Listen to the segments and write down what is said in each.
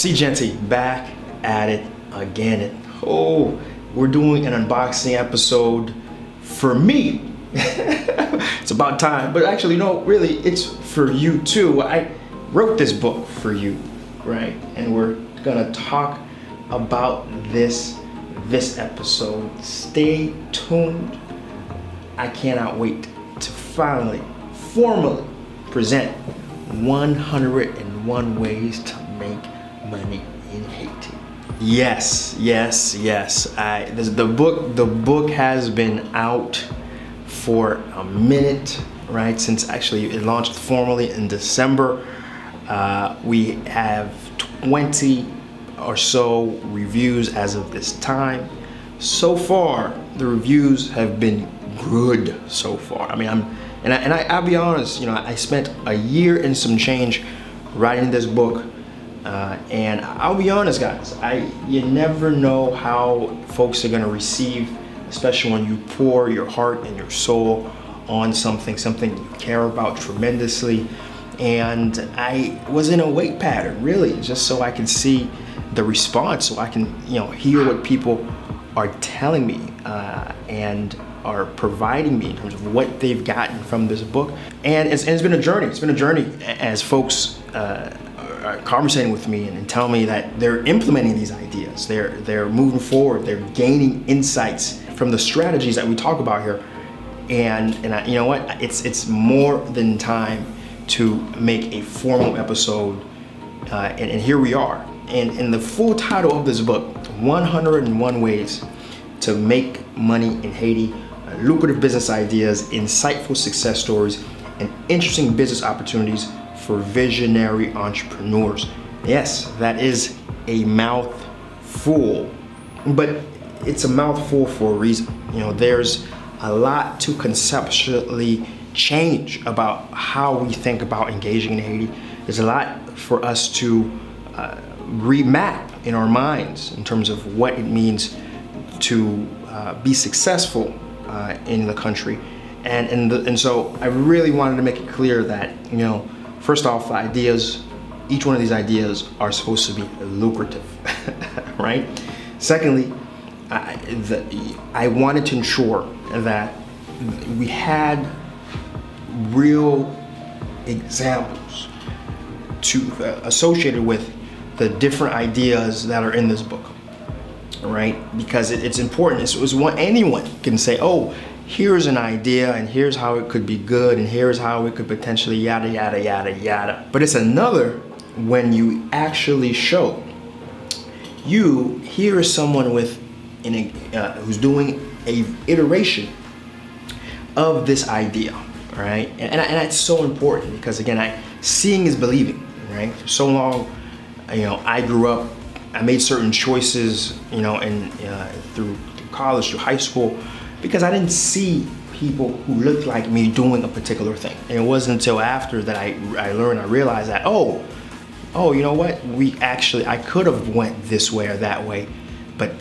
SeeJeanty back at it again. Oh, we're doing an unboxing episode for me. It's about time, but actually, no, really, it's for you too. I wrote this book for you, right? And we're gonna talk about this episode. Stay tuned. I cannot wait to finally, formally present 101 ways to make money in Haiti. Yes. The book has been out for a minute, right? Since actually it launched formally in December. We have 20 or so reviews as of this time. So far, the reviews have been good so far. I mean, I'll be honest, I spent a year and some change writing this book, and I'll be honest, guys, you never know how folks are gonna receive, especially when you pour your heart and your soul on something you care about tremendously. And I was in a wait pattern, really, just so I can see the response, so I can, hear what people are telling me and are providing me in terms of what they've gotten from this book. And it's been a journey. It's been a journey as folks are conversating with me and telling me that they're implementing these ideas. They're moving forward. They're gaining insights from the strategies that we talk about here. And you know what? It's more than time to make a formal episode. And here we are. And the full title of this book, 101 Ways to Make Money in Haiti, lucrative business ideas, insightful success stories, and interesting business opportunities for visionary entrepreneurs. Yes, that is a mouthful, but it's a mouthful for a reason. There's a lot to conceptually change about how we think about engaging in Haiti. There's a lot for us to remap in our minds in terms of what it means to be successful in the country, and so I really wanted to make it clear that first off, each one of these ideas are supposed to be lucrative, right? Secondly, I wanted to ensure that we had real examples associated with the different ideas that are in this book, right? Because it's important. Anyone can say, oh, here's an idea and here's how it could be good and here's how it could potentially yada, yada, yada, yada. But it's another when you actually show. Here is someone who's doing a iteration of this idea, right? And that's so important because again, seeing is believing, right? For so long, I grew up, I made certain choices, through college, through high school, because I didn't see people who looked like me doing a particular thing. And it wasn't until after that I realized that, oh, you know what? I could have went this way or that way, but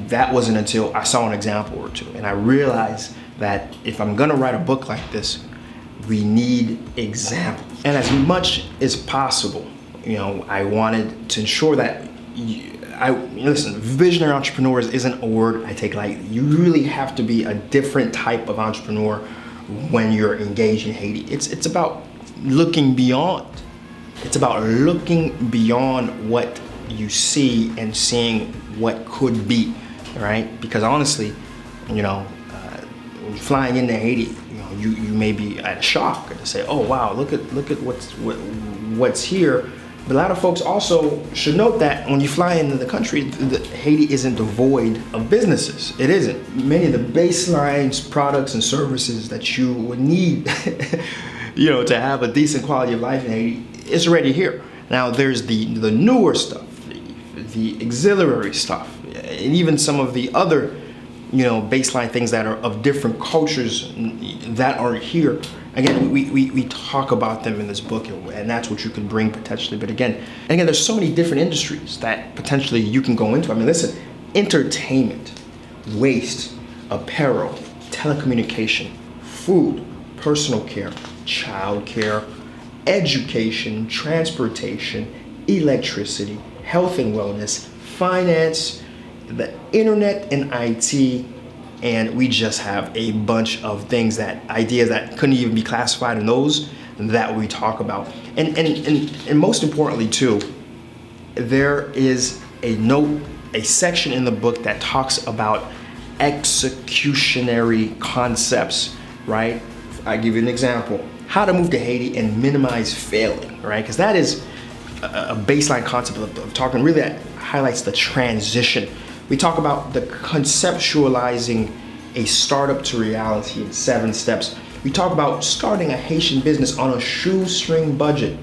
that wasn't until I saw an example or two. And I realized that if I'm gonna write a book like this, we need examples. And as much as possible, I wanted to ensure that listen, visionary entrepreneurs isn't a word I take lightly. You really have to be a different type of entrepreneur when you're engaged in Haiti. It's about looking beyond. It's about looking beyond what you see and seeing what could be, right? Because honestly, flying into Haiti, you may be at a shock and say, oh wow, look at what's here. But a lot of folks also should note that when you fly into the country, Haiti isn't devoid of businesses. It isn't. Many of the baseline products and services that you would need, to have a decent quality of life in Haiti is already here. Now there's the newer stuff, the auxiliary stuff, and even some of the other, baseline things that are of different cultures that aren't here. Again, we talk about them in this book, and that's what you can bring potentially. But again, there's so many different industries that potentially you can go into. I mean, listen, entertainment, waste, apparel, telecommunication, food, personal care, child care, education, transportation, electricity, health and wellness, finance, the internet and IT, and we just have a bunch of things ideas that couldn't even be classified in those that we talk about. And most importantly too, there is a section in the book that talks about executionary concepts, right? I give you an example. How to move to Haiti and minimize failing, right? Because that is a baseline concept of talking, really that highlights the transition. We talk about the conceptualizing a startup to reality in 7 steps. We talk about starting a Haitian business on a shoestring budget.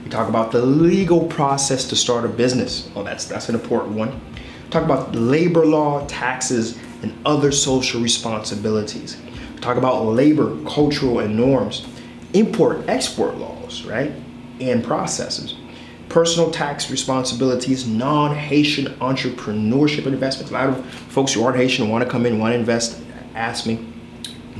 We talk about the legal process to start a business. Oh, that's an important one. We talk about labor law, taxes, and other social responsibilities. We talk about labor, cultural, and norms, import-export laws, right, and processes, personal tax responsibilities, non-Haitian entrepreneurship and investments. A lot of folks who aren't Haitian want to come in, want to invest, ask me.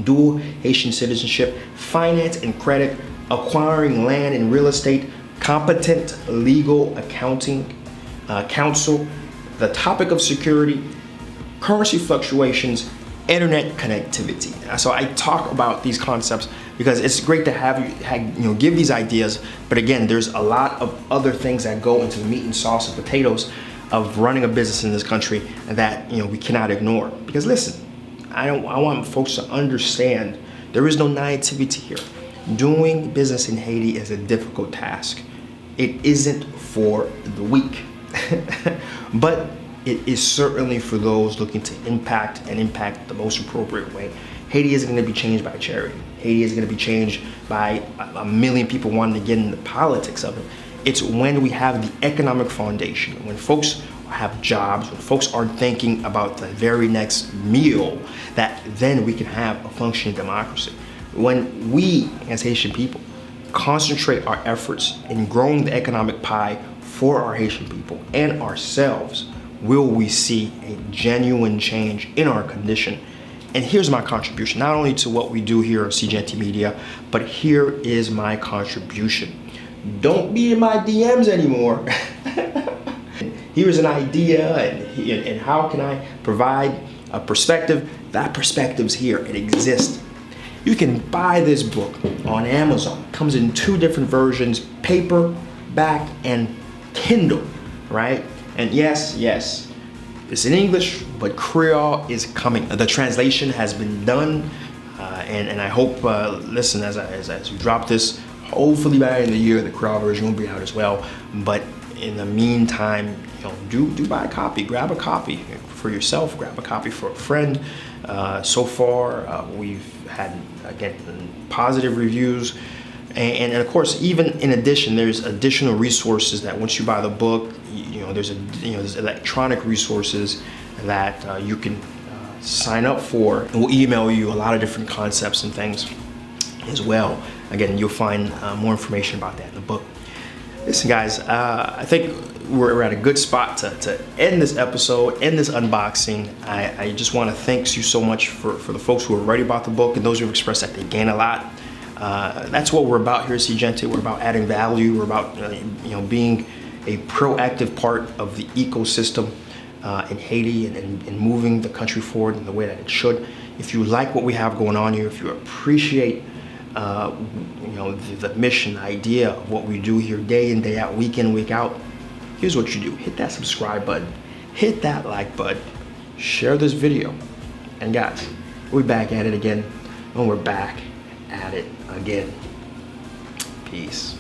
Dual Haitian citizenship, finance and credit, acquiring land and real estate, competent legal accounting, counsel, the topic of security, currency fluctuations, internet connectivity. So I talk about these concepts because it's great to have you give these ideas, but again, there's a lot of other things that go into the meat and sauce and potatoes of running a business in this country that we cannot ignore. Because listen, I want folks to understand there is no naivety here. Doing business in Haiti is a difficult task. It isn't for the weak, but it is certainly for those looking to impact the most appropriate way. Haiti isn't going to be changed by charity. Haiti isn't going to be changed by a million people wanting to get into the politics of it. It's when we have the economic foundation, when folks have jobs, when folks are thinking about the very next meal, that then we can have a functioning democracy. When we, as Haitian people, concentrate our efforts in growing the economic pie for our Haitian people and ourselves, will we see a genuine change in our condition. And here's my contribution, not only to what we do here at SeeJeanty Media, but here is my contribution. Don't be in my DMs anymore. Here's an idea, and how can I provide a perspective? That perspective's here, it exists. You can buy this book on Amazon. It comes in 2 different versions, paperback and Kindle, right? And yes, it's in English, but Creole is coming. The translation has been done, and I hope, listen, as we drop this, hopefully by the end of the year, the Creole version will be out as well. But in the meantime, do buy a copy. Grab a copy for yourself. Grab a copy for a friend. So far, we've had, again, positive reviews. And of course, even in addition, there's additional resources that once you buy the book, there's electronic resources that you can sign up for. And we'll email you a lot of different concepts and things as well. Again, you'll find more information about that in the book. Listen, guys, I think we're at a good spot to end this episode, end this unboxing. I just want to thank you so much for the folks who have already bought the book and those who have expressed that they gain a lot. That's what we're about here at SeeJeanty. We're about adding value. We're about being a proactive part of the ecosystem in Haiti and moving the country forward in the way that it should. If you like what we have going on here, if you appreciate the mission, the idea of what we do here day in, day out, week in, week out, here's what you do. Hit that subscribe button, hit that like button, share this video, and guys, we're back at it again, and we're back at it again. Peace.